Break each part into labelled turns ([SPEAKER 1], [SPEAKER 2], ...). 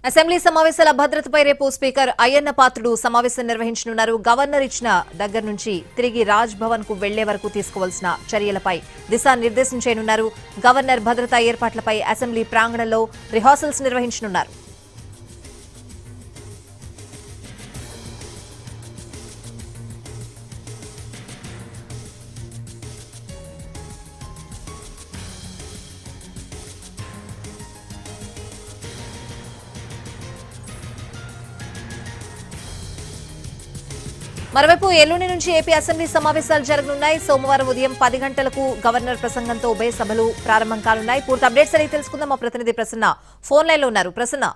[SPEAKER 1] Assembly సమావేశాల భద్రతపై రేపు స్పీకర్ అయ్యన్న పాత్రుడు సమావేశం నిర్వహించనున్నారు. గవర్నర్ ఇచ్చిన దగ్గర నుంచి తిరిగి రాజ్ భవన్ కు వెళ్లే వరకు తీసుకోవాల్సిన చర్యలపై దిశానిర్దేశం చేయనున్నారు. గవర్నర్ భద్రతా ఏర్పాట్లపై అసెంబ్లీ ప్రాంగణంలో రిహార్సల్స్ నిర్వహించనున్నారు. మరోవైపు ఎల్లుండి నుంచి ఏపీ అసెంబ్లీ సమావేశాలు జరగనున్నాయి. సోమవారం ఉదయం 10 గంటలకు గవర్నర్ ప్రసంగంతో ఉభయ సభలు ప్రారంభం కానున్నాయి. పూర్తి అప్డేట్స్ అడిగి తెలుసుకుందాం. మా ప్రతినిధి ప్రసన్న ఫోన్ లైన్ లో ఉన్నారు. ప్రసన్న,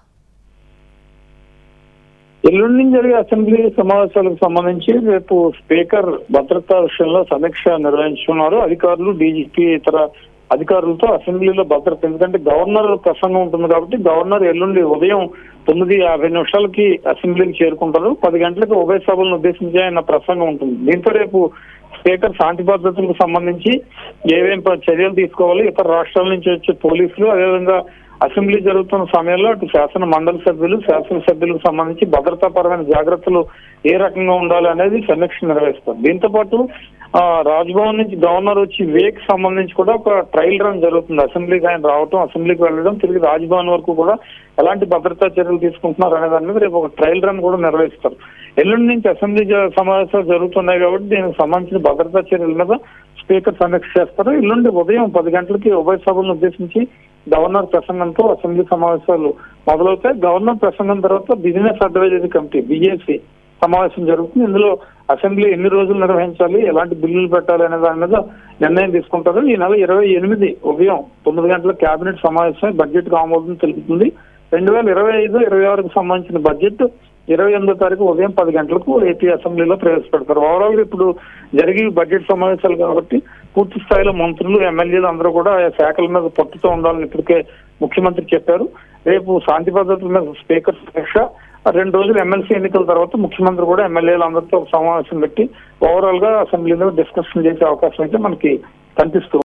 [SPEAKER 2] ఎల్లుండి నుంచి జరిగే అసెంబ్లీ సమావేశాలకు సంబంధించి రేపు స్పీకర్ భద్రతా విషయంలో సమీక్ష నిర్వహించుకున్నారు. అధికారులు, డీజీపీ, ఇతర అధికారులతో అసెంబ్లీలో భద్రత, ఎందుకంటే గవర్నర్ ప్రసంగం ఉంటుంది కాబట్టి గవర్నర్ ఎల్లుండి ఉదయం 9:50 అసెంబ్లీకి చేరుకుంటారు. 10 గంటలకు ఉభయ సభలను ఉద్దేశించి ఆయన ప్రసంగం ఉంటుంది. దీంతో రేపు స్పీకర్ శాంతి భద్రతలకు సంబంధించి ఏమేం చర్యలు తీసుకోవాలి, ఇతర రాష్ట్రాల నుంచి వచ్చే పోలీసులు, అదేవిధంగా అసెంబ్లీ జరుగుతున్న సమయంలో అటు శాసన మండలి సభ్యులు, శాసనసభ్యులకు సంబంధించి భద్రతాపరమైన జాగ్రత్తలు ఏ రకంగా ఉండాలి అనేది సమీక్ష నిర్వహిస్తారు. దీంతో పాటు రాజ్భవన్ నుంచి గవర్నర్ వచ్చి వేకి సంబంధించి కూడా ఒక ట్రయల్ రన్ జరుగుతుంది. అసెంబ్లీకి ఆయన రావటం, అసెంబ్లీకి వెళ్ళడం, తిరిగి రాజ్భవన్ వరకు కూడా ఎలాంటి భద్రతా చర్యలు తీసుకుంటున్నారు అనే దాని మీద రేపు ఒక ట్రయల్ రన్ కూడా నిర్వహిస్తారు. ఎల్లుండి నుంచి అసెంబ్లీ సమావేశాలు జరుగుతున్నాయి కాబట్టి దీనికి సంబంధించిన భద్రతా చర్యల మీద స్పీకర్ సమీక్ష చేస్తారు. ఎల్లుండి ఉదయం 10 గంటలకి ఉభయ సభలను ఉద్దేశించి గవర్నర్ ప్రసంగంతో అసెంబ్లీ సమావేశాలు మొదలవుతాయి. గవర్నర్ ప్రసంగం తర్వాత బిజినెస్ అడ్వైజరీ కమిటీ BAC సమావేశం జరుగుతుంది. ఇందులో అసెంబ్లీ ఎన్ని రోజులు నిర్వహించాలి, ఎలాంటి బిల్లులు పెట్టాలి అనే దాని మీద నిర్ణయం తీసుకుంటారు. ఈ నెల 28 ఉదయం 9 గంటల కేబినెట్ సమావేశం బడ్జెట్ కు ఆమోదం తెలుపుతుంది. 2025-26కు సంబంధించిన బడ్జెట్ 28వ తారీఖు ఉదయం 10 గంటలకు ఏపీ అసెంబ్లీలో ప్రవేశపెడతారు. ఓవరాల్ గా ఇప్పుడు జరిగే బడ్జెట్ సమావేశాలు కాబట్టి పూర్తి స్థాయిలో మంత్రులు, ఎమ్మెల్యేలు అందరూ కూడా ఆయా శాఖల మీద పట్టుతో ఉండాలని ఇప్పటికే ముఖ్యమంత్రి చెప్పారు. రేపు శాంతి భద్రతల మీద స్పీకర్ సమీక్ష, 2 రోజులు ఎమ్మెల్సీ ఎన్నికల తర్వాత ముఖ్యమంత్రి కూడా ఎమ్మెల్యేలు అందరితో ఒక సమావేశం పెట్టి ఓవరాల్ గా అసెంబ్లీలో డిస్కషన్ చేసే అవకాశం అయితే మనకి కనిపిస్తుంది.